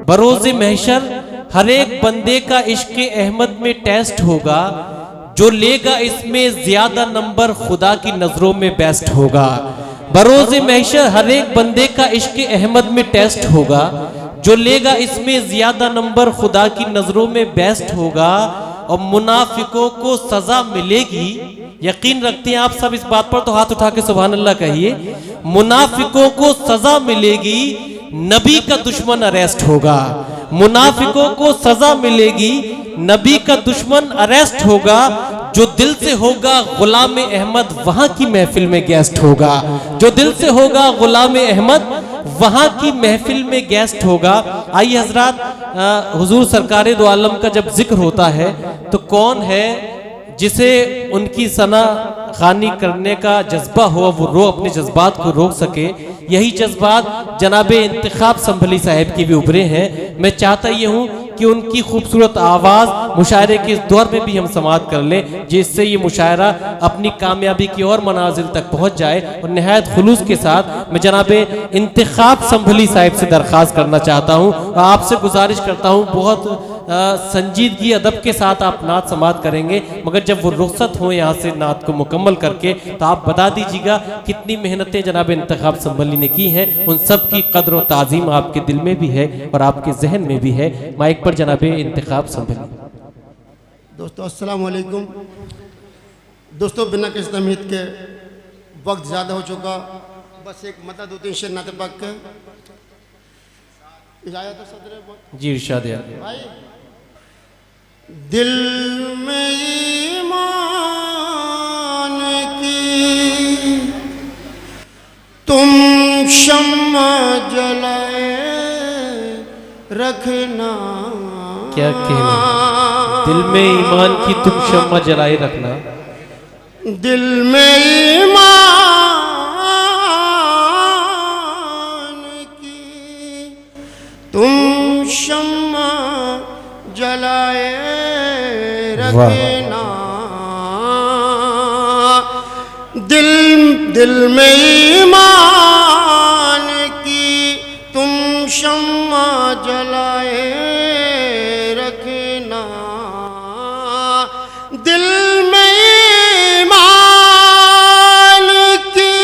बरोज़े महशर हर एक बंदे का इश्क अहमद में टेस्ट होगा, जो लेगा इसमें ज्यादा नंबर खुदा की नजरों में बेस्ट होगा। बरोज़े महशर हर एक बंदे का इश्क अहमद में टेस्ट होगा, जो लेगा इसमें ज्यादा नंबर खुदा की नजरों में बेस्ट होगा। और मुनाफिकों को सजा मिलेगी, यकीन रखते हैं आप सब इस बात पर, तो हाथ उठा के सुभान अल्लाह कहिए। मुनाफिकों को सजा मिलेगी, नबी का दुश्मन अरेस्ट होगा। मुनाफिकों को सजा मिलेगी, नबी का दुश्मन अरेस्ट होगा। जो दिल से होगा गुलाम अहमद वहां की महफिल में गेस्ट होगा। जो दिल से होगा गुलाम अहमद वहां की महफिल में गेस्ट होगा। आइए हजरात, हुजूर सरकार दो आलम का जब जिक्र होता है तो कौन है जिसे उनकी सना खानी करने का जज्बा हो, वो अपने जज्बात को रोक सके। यही जज्बात जनाबे इंतखाब संभली साहब की भी उभरे हैं। मैं चाहता ये हूँ कि उनकी खूबसूरत आवाज़ मुशायरे के इस दौर में भी हम समाअत कर लें, जिससे ये मुशायरा अपनी कामयाबी की और मनाजिल तक पहुँच जाए। और नहायत खुलूस के साथ मैं जनाबे इंतखाब संभली साहब से दरख्वास्त करना चाहता हूँ और आपसे गुजारिश करता हूँ, बहुत संजीदगी अदब के साथ आप नात समाअत करेंगे, मगर जब वो रुखसत हो यहाँ से नात को मुकम्मल करके, तो आप बता दीजिएगा कितनी मेहनतें जनाब इंतखाब संभली ने की हैं। उन सब की कद्र और ताज़ीम आपके दिल में भी है और आपके जहन में भी है। माइक पर जनाब इंतखाब संभली। दोस्तों अस्सलाम वालेकुम। दोस्तों बिना किसी तमहीद के वक्त ज़्यादा हो चुका, बस एक मदद दो तीन शेर नाते पाक के इजाज़त है सदर जी इरशाद भाई। दिल में ईमान की तुम शम्मा जलाए रखना। क्या कहना, दिल में ईमान की तुम शम्मा जलाए रखना। दिल में ईमान की तुम शम्मा जलाए रखना। दिल में ईमान की तुम शम्मा जलाए रखना। दिल में ईमान की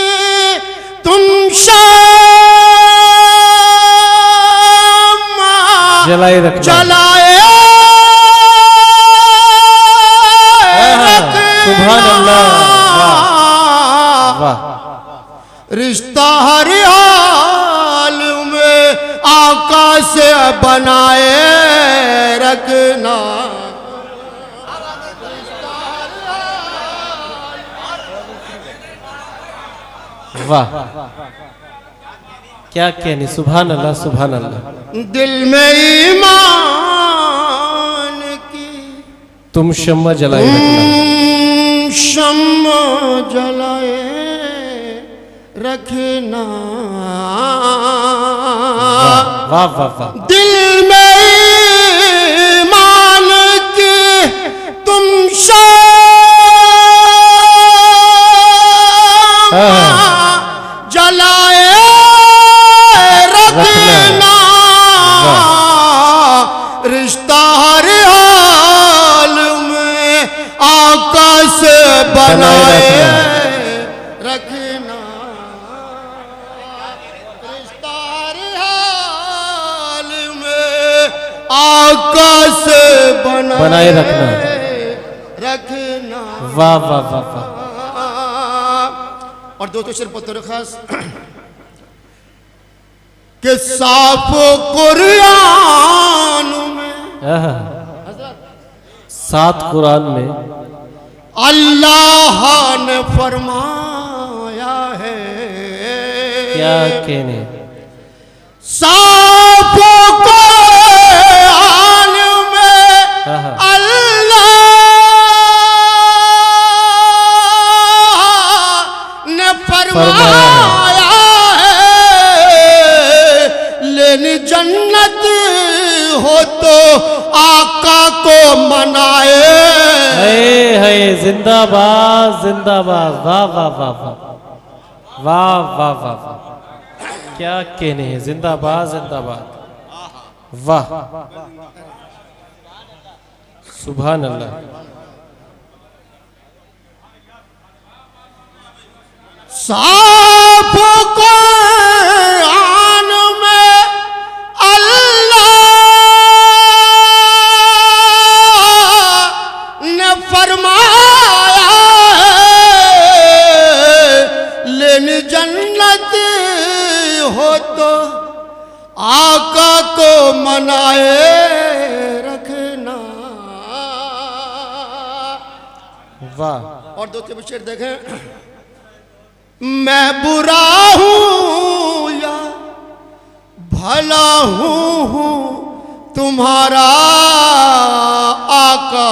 तुम शम्मा जलाए रखना। सुभान अल्लाह, वाह। रिश्ता हर हाल में आका से बनाए रखना। वाह, क्या कहने, सुभान अल्लाह, सुभान अल्लाह। दिल में ईमान की तुम शम्मा जलाए रखना। शम्मा जलाए रखना। वाह वाह वाह। दिल में ईमान की तुम शम्मा जलाए रखना। रिश्ता हर हाल में आका से बनाए रखना। रिश्ता हर हाल में आका से बनाए रखना। वाह वाह वाह वाह। और दोस्तों सिर्फ पत्थर खास के साफ कुरान में, सात कुरान में अल्लाह ने फरमाया है। क्या कहने, साफ कुरान में अल्लाह ने फरमाया जन्नत हो तो आका को मनाए। है जिंदाबाद जिंदाबाद। वाह वाह वाह वाह वाह वाह वाह वाह। क्या कहने हैं, जिंदाबाद जिंदाबाद। वाह, सुभान अल्लाह। साफ कुरान में अल्लाह ने फरमाया लेनी जन्नत हो तो आका को मनाए रखना। वाह, और दो तीन शेर देखें। मैं बुरा हूँ या भला हूँ तुम्हारा आका।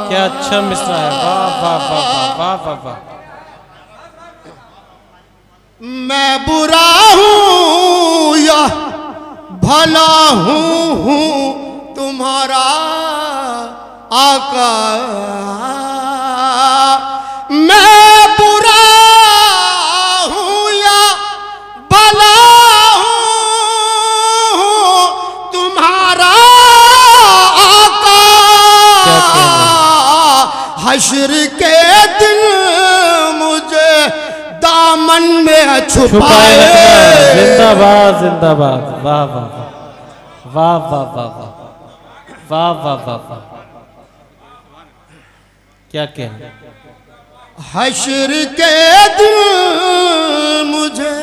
क्या अच्छा मिसरा है। वाह वाह वाह वाह वाह वाह। मैं बुरा हूँ या भला हूँ तुम्हारा आका। मैं बुरा हूँ या भला हूँ तुम्हारा आका। हश्र के दिन मुझे दामन में छुपाए। जिंदाबाद जिंदाबाद। वाह वाह वाह वाह वाह वाह वाह वाह वाह वाह। क्या कहना। हश्र के दिन मुझे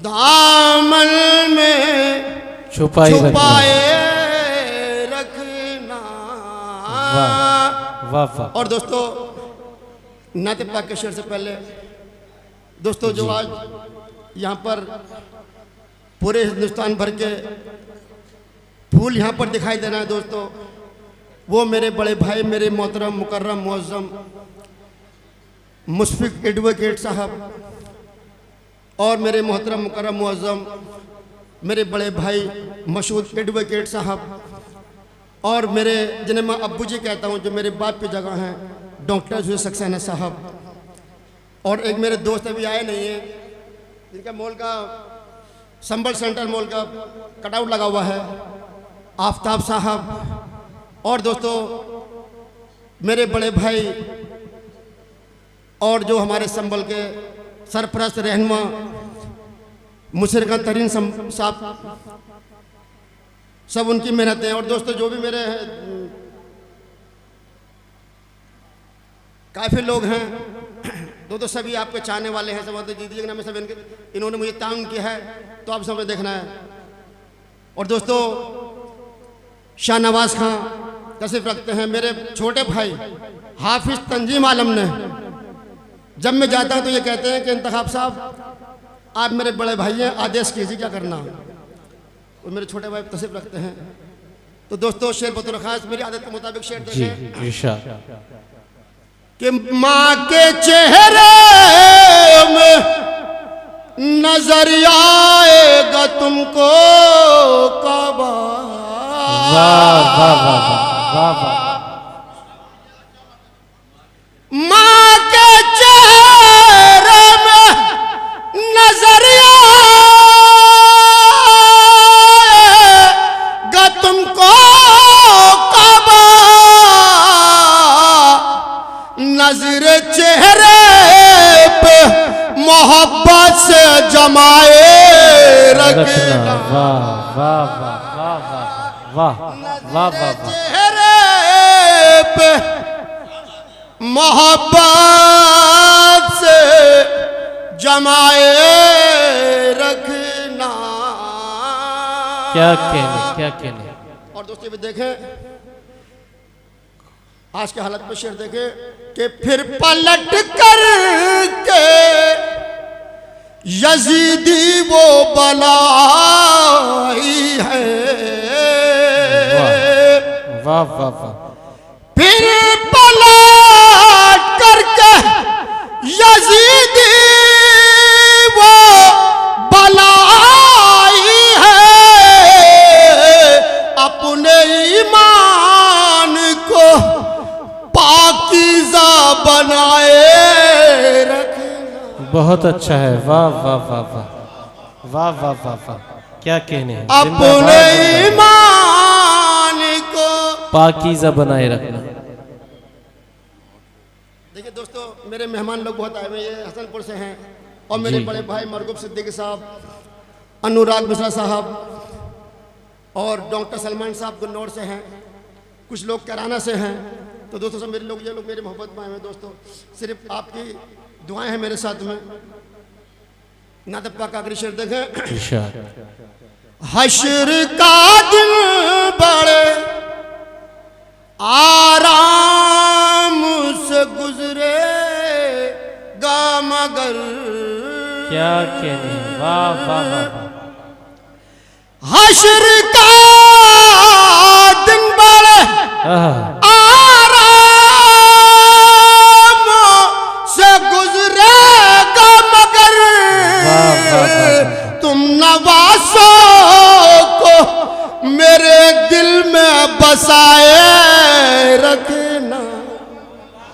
दामन में छुपाए रखना। वाह वाह वाह। और दोस्तों नाते पाक के शेर से पहले दोस्तों जो आज यहाँ पर पूरे हिंदुस्तान भर के फूल यहाँ पर दिखाई दे रहे हैं दोस्तों, वो मेरे बड़े भाई मेरे मोहतरम मुकर्रम मुअज़्ज़म मुशफ़िक़ एडवोकेट साहब और मेरे मोहतरम मुकर्रम मुअज़्ज़म मेरे बड़े भाई मशहूद एडवोकेट साहब और मेरे जिन्हें मैं अब्बू जी कहता हूँ, जो मेरे बाप की जगह हैं, डॉक्टर जुए सक्सेना साहब। और एक मेरे दोस्त अभी आए नहीं हैं, जिनका मॉल का संबल सेंटर मॉल का कटआउट लगा हुआ है, आफ्ताब साहब। और दोस्तों मेरे बड़े भाई और जो हमारे संबल के सरपरस्त रहनुमा मुशर्रफ तरीन साहब, सब उनकी मेहनतें। और दोस्तों जो भी मेरे काफ़ी लोग हैं तो सभी आपके चाहने वाले हैं, सब दीदी ना, मैं सब इन्होंने मुझे ताउन किया है, तो आप सबने देखना है। और दोस्तों शाहनवाज खां तशरीफ रखते हैं, मेरे छोटे भाई हाफिज तंजीम आलम ने। जब मैं जाता हूँ तो ये कहते हैं कि इंतखाब साहब आप मेरे बड़े भाई हैं, आदेश कीजिए क्या करना। और मेरे छोटे भाई तशरीफ रखते हैं। तो दोस्तों शेर बतौर खास मेरी आदत के मुताबिक शेर देखें कि माँ के चेहरे में नजर आएगा तुमको काबा। वाह वाह वाह वाह वाह। माँ के चेहरे में नजर आएगा तुमको काबा। नजर चेहरे पे मोहब्बत से जमाए रखना। वाह वाह वाह वाह वाह वाह वाह। चेहरे पे मोहब्बत से जमाए रखना। क्या कहने क्या कहने। और दोस्तों भी देखें आज के हालत में शेर देखें कि फिर पलट कर के यजीदी वो बलाई है। वाह वाह वाह। फिर पलट करके यजीदी वो बलाई है। अपने ईमान को पाकीज़ा बनाए रखना। बहुत अच्छा है। वाह वाह वाह वाह वाह वाह वाह वाह। क्या कहने हैं। अपने ईमान पाकीज़ा बनाए रखना। देखिए दोस्तों, मेरे मेहमान लोग बहुत आए हुए हैं, ये हसनपुर से हैं और मेरे जी। बड़े भाई मरगूब सिद्दीकी साहब, अनुराग मिश्रा साहब और डॉक्टर सलमान साहब गुन्नौर से हैं, कुछ लोग कैराना से हैं। तो दोस्तों सब मेरे लोग, ये लोग मेरी मोहब्बत में आए हुए हैं। दोस्तों सिर्फ आपकी दुआएं हैं मेरे साथ में। नात पाक आखिरी शेर देखें। इरशाद। हश्र का दिन बड़े आराम से गुजरेगा मगर क्या कहने, वाह वाह वाह। हश्र का दिन बड़े आहा, आराम से गुजरेगा मगर वाह, वाह, वाह। तुम नवासों को मेरे दिल में बसाए